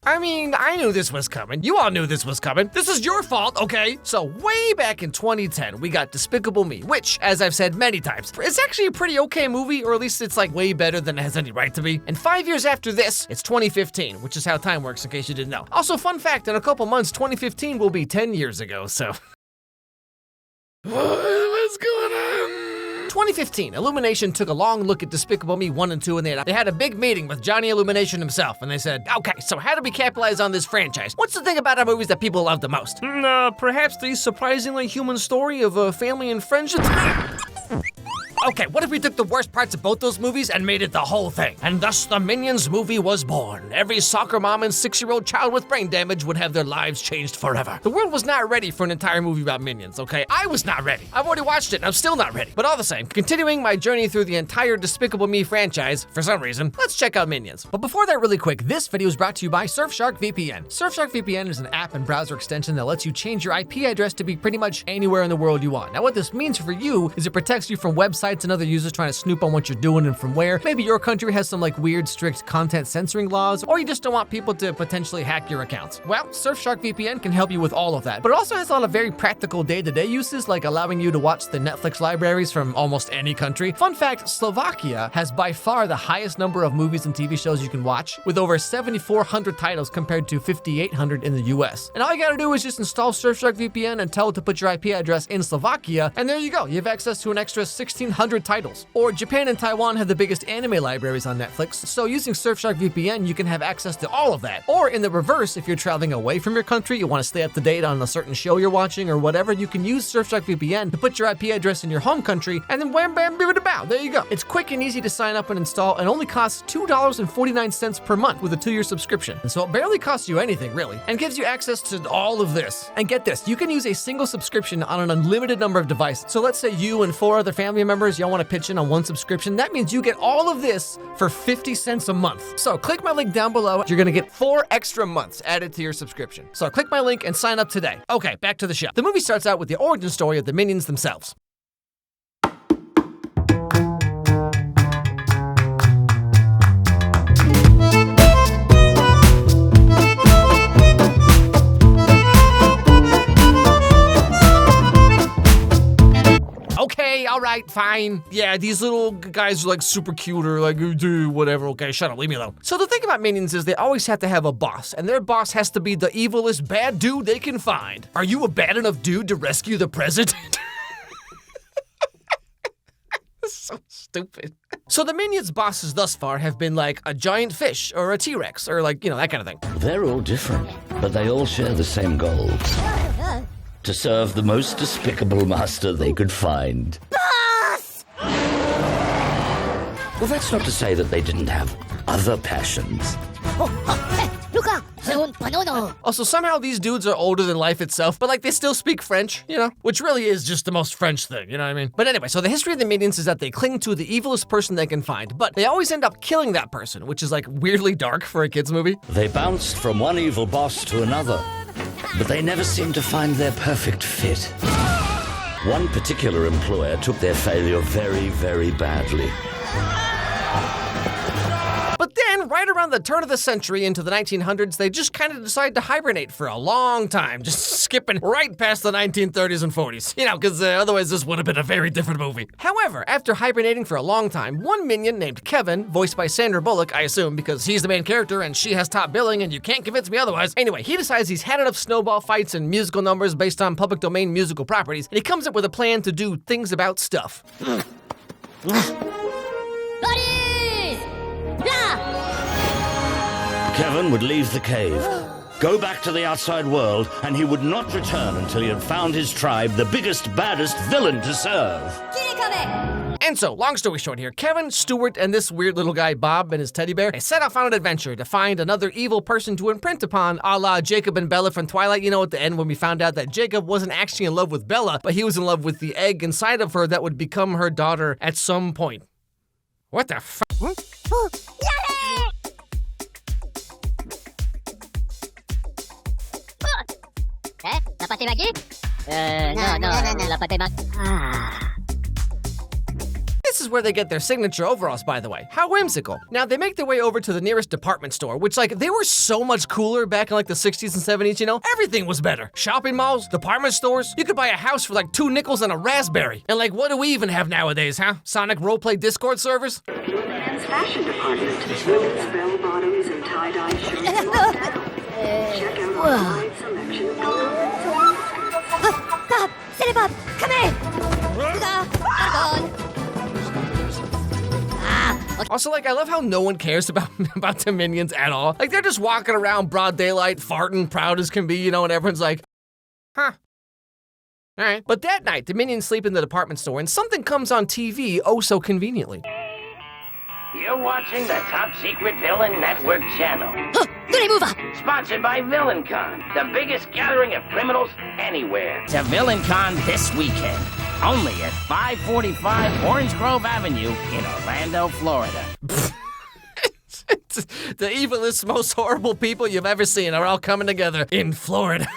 I mean, I knew this was coming. You all knew this was coming. This is your fault, okay? So way back in 2010, we got Despicable Me, which, as I've said many times, is actually a pretty okay movie, or at least it's like way better than it has any right to be. And 5 years after this, it's 2015, which is how time works in case you didn't know. Also, fun fact, in a couple months, 2015 will be 10 years ago, so. What's going on? 2015, Illumination took a long look at Despicable Me 1 and 2, and they had a big meeting with Johnny Illumination himself, and they said, okay, so how do we capitalize on this franchise? What's the thing about our movies that people love the most? Perhaps the surprisingly human story of family and friendship? Okay, what if we took the worst parts of both those movies and made it the whole thing? And thus the Minions movie was born. Every soccer mom and 6-year-old child with brain damage would have their lives changed forever. The world was not ready for an entire movie about Minions, okay? I was not ready. I've already watched it and I'm still not ready. But all the same, continuing my journey through the entire Despicable Me franchise, for some reason, let's check out Minions. But before that, really quick, this video is brought to you by Surfshark VPN. Surfshark VPN is an app and browser extension that lets you change your IP address to be pretty much anywhere in the world you want. Now what this means for you is it protects you from websites and other users trying to snoop on what you're doing and from where. Maybe your country has some like weird strict content censoring laws, or you just don't want people to potentially hack your accounts. Well, Surfshark VPN can help you with all of that, but it also has a lot of very practical day-to-day uses, like allowing you to watch the Netflix libraries from almost any country. Fun fact, Slovakia has by far the highest number of movies and TV shows you can watch, with over 7,400 titles compared to 5,800 in the US. And all you gotta do is just install Surfshark VPN and tell it to put your IP address in Slovakia, and there you go. You have access to an extra 1,600 titles. Or Japan and Taiwan have the biggest anime libraries on Netflix, so using Surfshark VPN, you can have access to all of that. Or in the reverse, if you're traveling away from your country, you want to stay up to date on a certain show you're watching or whatever, you can use Surfshark VPN to put your IP address in your home country, and then wham bam bibbidi-bow, there you go. It's quick and easy to sign up and install, and only costs $2.49 per month with a 2-year subscription. And so it barely costs you anything, really, and gives you access to all of this. And get this, you can use a single subscription on an unlimited number of devices. So let's say you and 4 other family members, y'all want to pitch in on one subscription. That means you get all of this for 50 cents a month. So click my link down below. You're gonna get 4 extra months added to your subscription. So click my link and sign up today. Okay, back to the show. The movie starts out with the origin story of the Minions themselves. Okay, all right, fine. Yeah, these little guys are like super cute or like whatever. Okay, shut up, leave me alone. So the thing about Minions is they always have to have a boss, and their boss has to be the evilest bad dude they can find. Are you a bad enough dude to rescue the president? So stupid. So the Minions' bosses thus far have been like a giant fish or a T-Rex or like, you know, that kind of thing. They're all different, but they all share the same goals. To serve the most despicable master they could find. Boss! Well, that's not to say that they didn't have other passions. Also, somehow these dudes are older than life itself, but like they still speak French, you know, which really is just the most French thing, you know what I mean? But anyway, so the history of the Minions is that they cling to the evilest person they can find, but they always end up killing that person, which is like weirdly dark for a kid's movie. They bounced from one evil boss to another, but they never seemed to find their perfect fit. One particular employer took their failure very, very badly. But then, right around the turn of the century into the 1900s, they just kind of decide to hibernate for a long time, just skipping right past the 1930s and 40s. You know, because otherwise this would have been a very different movie. However, after hibernating for a long time, one minion named Kevin, voiced by Sandra Bullock, I assume, because he's the main character and she has top billing and you can't convince me otherwise. Anyway, he decides he's had enough snowball fights and musical numbers based on public domain musical properties, and he comes up with a plan to do things about stuff. Kevin would leave the cave, go back to the outside world, and he would not return until he had found his tribe the biggest, baddest villain to serve. And so, long story short here, Kevin, Stuart, and this weird little guy, Bob, and his teddy bear, they set off on an adventure to find another evil person to imprint upon, a la Jacob and Bella from Twilight. You know, at the end when we found out that Jacob wasn't actually in love with Bella, but he was in love with the egg inside of her that would become her daughter at some point. What the f***? La pâté maquée? Non, la pâté maquée. This is is where they get their signature overalls, by the way. How whimsical. Now, they make their way over to the nearest department store, which, like, they were so much cooler back in, like, the 60s and 70s, you know? Everything was better. Shopping malls, department stores. You could buy a house for, like, 2 nickels and a raspberry. And, like, what do we even have nowadays, huh? Sonic roleplay Discord servers? Men's fashion department. Women's bell-bottoms and tie-dye shirts locked down. Check out our wide selection of Bob! Silly Bob! Come here! Also, like, I love how no one cares about the Minions at all. Like, they're just walking around broad daylight, farting, proud as can be, you know, and everyone's like, huh. All right. But that night, the Minions sleep in the department store, and something comes on TV oh so conveniently. You're watching the Top Secret Villain Network channel. Sponsored by VillainCon, the biggest gathering of criminals anywhere. To VillainCon this weekend, only at 545 Orange Grove Avenue in Orlando, Florida. The evilest, most horrible people you've ever seen are all coming together in Florida.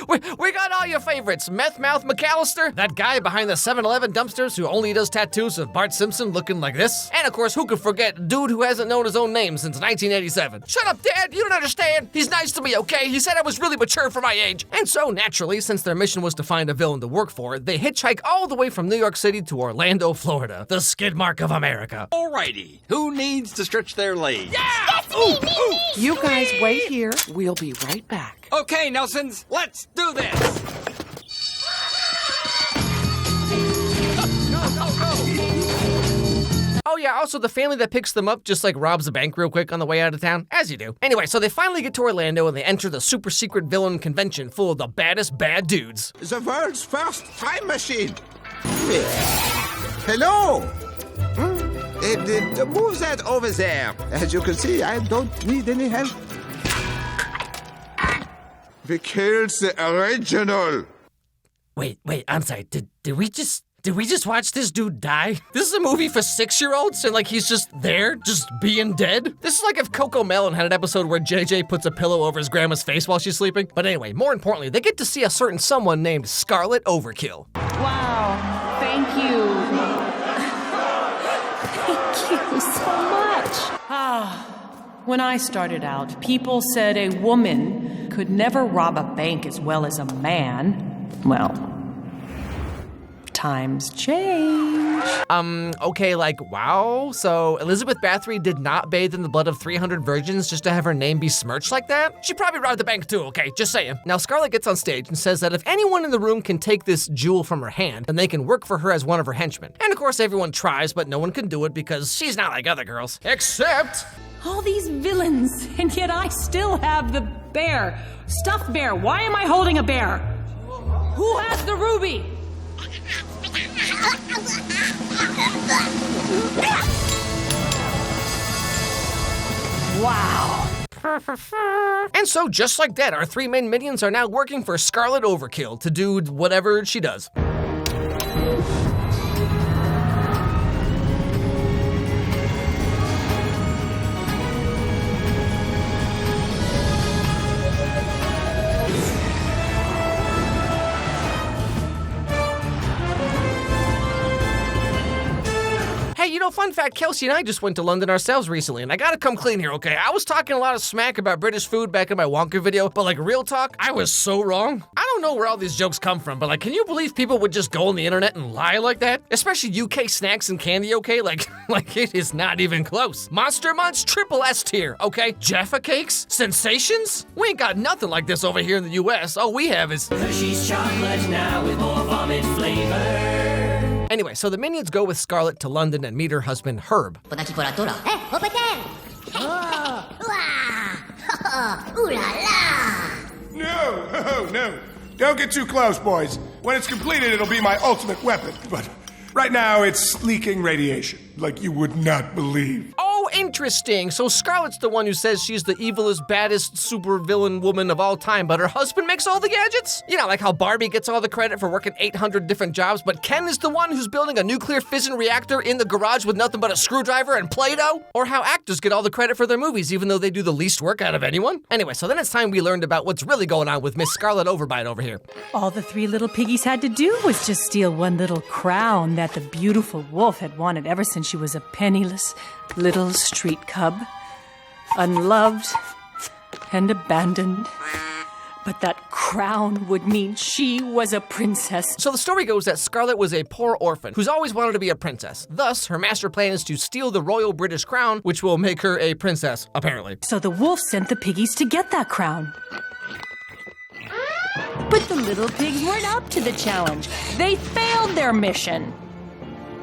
We got all your favorites. Meth Mouth McAllister, that guy behind the 7-Eleven dumpsters who only does tattoos of Bart Simpson looking like this. And of course, who could forget dude who hasn't known his own name since 1987. Shut up, Dad, you don't understand. He's nice to me, okay? He said I was really mature for my age. And so, naturally, since their mission was to find a villain to work for, they hitchhike all the way from New York City to Orlando, Florida, the skid mark of America. Alrighty, who needs to stretch their legs? You guys wait here. We'll be right back. Okay, Nelsons, let's do this! Oh yeah, also the family that picks them up just like robs a bank real quick on the way out of town, as you do. Anyway, so they finally get to Orlando and they enter the super secret villain convention full of the baddest bad dudes. The world's first time machine. Hello. Move that over there. As you can see, I don't need any help. We killed the original. Wait, I'm sorry. Did we just watch this dude die? This is a movie for 6-year-olds and like he's just there, just being dead? This is like if Coco Melon had an episode where JJ puts a pillow over his grandma's face while she's sleeping. But anyway, more importantly, they get to see a certain someone named Scarlet Overkill. Wow, thank you. Thank you so much. When I started out, people said a woman could never rob a bank as well as a man. Well, times change. Okay, like, wow. So Elizabeth Bathory did not bathe in the blood of 300 virgins just to have her name be smirched like that? She probably robbed the bank too, okay? Just saying. Now, Scarlet gets on stage and says that if anyone in the room can take this jewel from her hand, then they can work for her as one of her henchmen. And of course, everyone tries, but no one can do it because she's not like other girls. Except... All these villains, and yet I still have the bear. Stuffed bear. Why am I holding a bear? Who has the ruby? Wow. And so, just like that, our 3 main minions are now working for Scarlet Overkill to do whatever she does. Hey, you know, fun fact, Kelsey and I just went to London ourselves recently, and I gotta come clean here, okay? I was talking a lot of smack about British food back in my Wonka video, but like, real talk, I was so wrong. I don't know where all these jokes come from, but like, can you believe people would just go on the internet and lie like that? Especially UK snacks and candy, okay? Like it is not even close. Monster Munch, triple S tier, okay? Jaffa Cakes? Sensations? We ain't got nothing like this over here in the US. All we have is Hershey's chocolate now with more vomit flavor. Anyway, so the minions go with Scarlet to London and meet her husband, Herb. Au potel! Ooh la la! No. Don't get too close, boys. When it's completed, it'll be my ultimate weapon. But right now, it's leaking radiation, like you would not believe. Oh, Interesting. So Scarlet's the one who says she's the evilest, baddest supervillain woman of all time, but her husband makes all the gadgets? You know, like how Barbie gets all the credit for working 800 different jobs, but Ken is the one who's building a nuclear fission reactor in the garage with nothing but a screwdriver and Play-Doh? Or how actors get all the credit for their movies, even though they do the least work out of anyone? Anyway, so then it's time we learned about what's really going on with Miss Scarlet Overbite over here. All the three little piggies had to do was just steal one little crown that the beautiful wolf had wanted ever since she was a penniless little street cub, unloved and abandoned. But that crown would mean she was a princess. So the story goes that Scarlet was a poor orphan who's always wanted to be a princess. Thus, her master plan is to steal the royal British crown, which will make her a princess, apparently. So the wolf sent the piggies to get that crown. But the little pigs weren't up to the challenge. They failed their mission.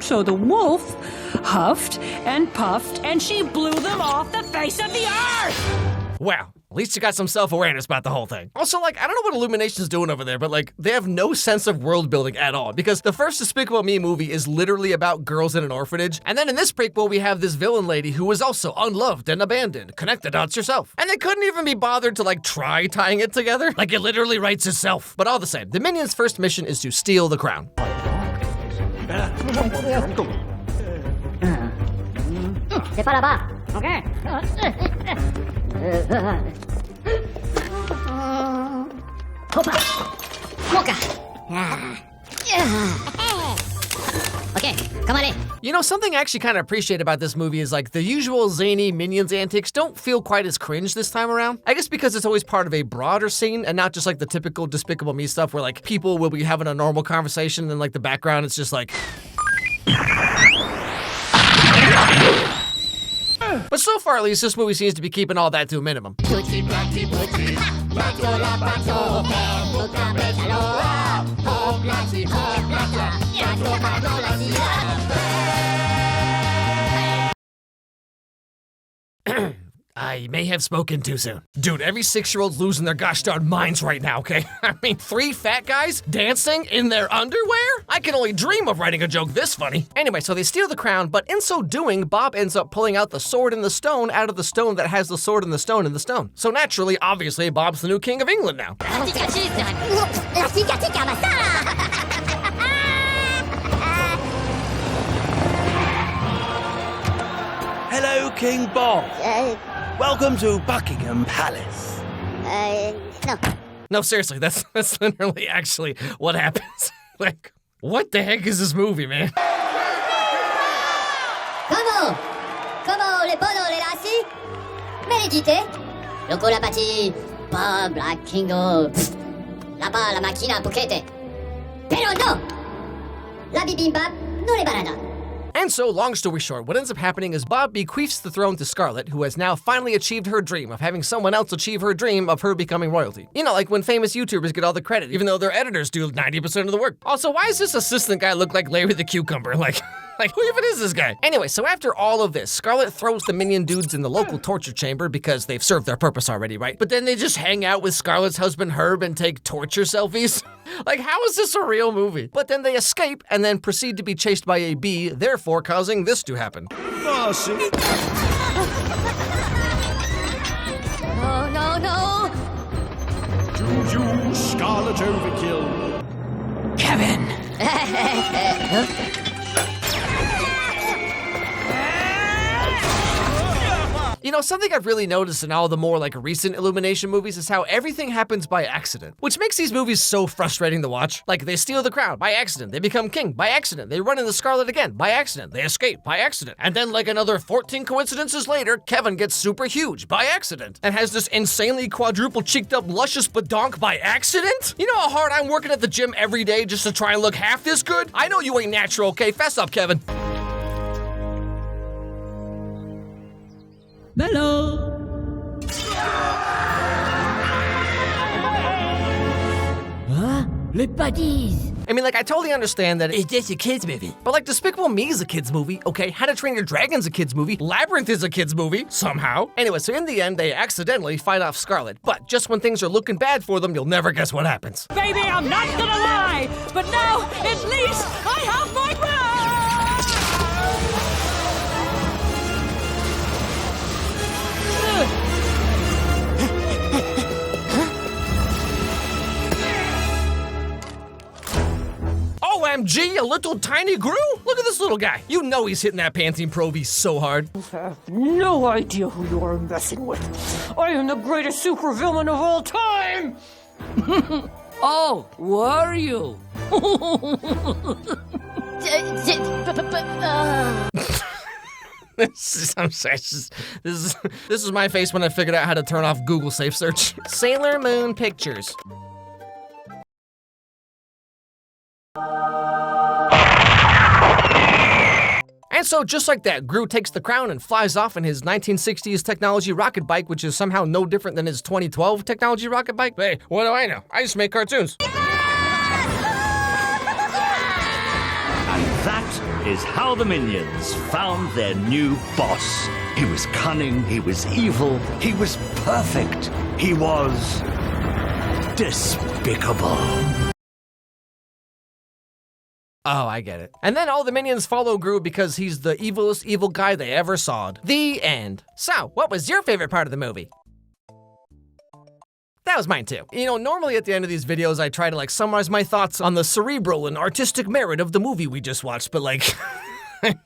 So the wolf huffed and puffed, and she blew them off the face of the earth! Wow. At least you got some self-awareness about the whole thing. Also, I don't know what Illumination's doing over there, but, they have no sense of world building at all. Because the first Despicable Me movie is literally about girls in an orphanage. And then in this prequel, we have this villain lady who was also unloved and abandoned. Connect the dots yourself. And they couldn't even be bothered to, try tying it together. It literally writes itself. But all the same, the Minions' first mission is to steal the crown. C'est pas là-bas. OK. Hoppa. Mocha. Okay, come on in. You know, something I actually kind of appreciate about this movie is the usual zany Minions antics don't feel quite as cringe this time around. I guess because it's always part of a broader scene and not just the typical Despicable Me stuff where people will be having a normal conversation and the background it's just But so far, at least, this movie seems to be keeping all that to a minimum. I may have spoken too soon. Dude, every 6-year-old's losing their gosh darn minds right now, okay? I mean, 3 fat guys dancing in their underwear? I can only dream of writing a joke this funny. Anyway, so they steal the crown, but in so doing, Bob ends up pulling out the sword in the stone out of the stone that has the sword in the stone in the stone. So naturally, obviously, Bob's the new king of England now. Hello, King Bob. Welcome to Buckingham Palace. No. No, seriously, that's literally actually what happens. What the heck is this movie, man? Comment les bonhommes les lassis? Méditez. Loco la bâti, Bob la kingo. Là-bas la machina puquete. Pero no! La bibimbap no le barada. And so, long story short, what ends up happening is Bob bequeaths the throne to Scarlet, who has now finally achieved her dream of having someone else achieve her dream of her becoming royalty. You know, like when famous YouTubers get all the credit, even though their editors do 90% of the work. Also, why does this assistant guy look like Larry the Cucumber? Who even is this guy? Anyway, so after all of this, Scarlet throws the minion dudes in the local torture chamber because they've served their purpose already, right? But then they just hang out with Scarlet's husband Herb and take torture selfies. How is this a real movie? But then they escape and then proceed to be chased by a bee, therefore causing this to happen. Mercy. Oh, no. Juju, Scarlet Overkill. Kevin! You know, something I've really noticed in all the more recent Illumination movies is how everything happens by accident, which makes these movies so frustrating to watch. They steal the crown by accident, they become king by accident, they run into Scarlet again by accident, they escape by accident, and then another 14 coincidences later, Kevin gets super huge by accident, and has this insanely quadruple cheeked up luscious badonk by accident? You know how hard I'm working at the gym every day just to try and look half this good? I know you ain't natural, okay? Fess up, Kevin. Hello. Huh? Les paddies. I mean, I totally understand that it's just a kid's movie. But Despicable Me is a kid's movie, okay? How to Train Your Dragon's a kid's movie. Labyrinth is a kid's movie, somehow. Anyway, so in the end, they accidentally fight off Scarlet. But just when things are looking bad for them, you'll never guess what happens. Baby, I'm not gonna lie, but now, at least, I have my G, a little tiny Gru? Look at this little guy. You know he's hitting that Pantene Pro V so hard. You have no idea who you are messing with. I am the greatest supervillain of all time! Oh, were you? I'm sorry, this is my face when I figured out how to turn off Google Safe Search. Sailor Moon Pictures. And so, just like that, Gru takes the crown and flies off in his 1960s technology rocket bike, which is somehow no different than his 2012 technology rocket bike. Hey, what do I know? I just make cartoons. And that is how the Minions found their new boss. He was cunning, he was evil, he was perfect. He was despicable. Oh, I get it. And then all the minions follow Gru because he's the evilest evil guy they ever saw. The end. So, what was your favorite part of the movie? That was mine too. You know, normally at the end of these videos, I try to like summarize my thoughts on the cerebral and artistic merit of the movie we just watched, but like,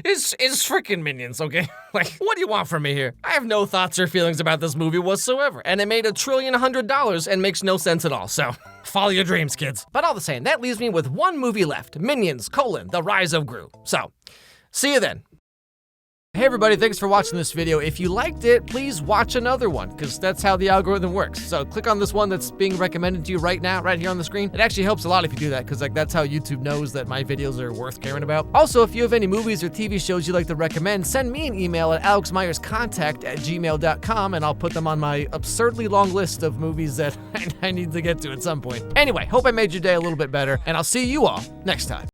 it's freaking Minions, okay? Like, what do you want from me here? I have no thoughts or feelings about this movie whatsoever, and it made $1 trillion and makes no sense at all, so follow your dreams, kids. But all the same, that leaves me with one movie left, Minions: The Rise of Gru. So, see you then. Hey everybody, thanks for watching this video. If you liked it, please watch another one, because that's how the algorithm works. So click on this one that's being recommended to you right now, right here on the screen. It actually helps a lot if you do that, because like that's how YouTube knows that my videos are worth caring about. Also, if you have any movies or TV shows you'd like to recommend, send me an email at alexmeyerscontact@gmail.com, and I'll put them on my absurdly long list of movies that I need to get to at some point. Anyway, hope I made your day a little bit better, and I'll see you all next time.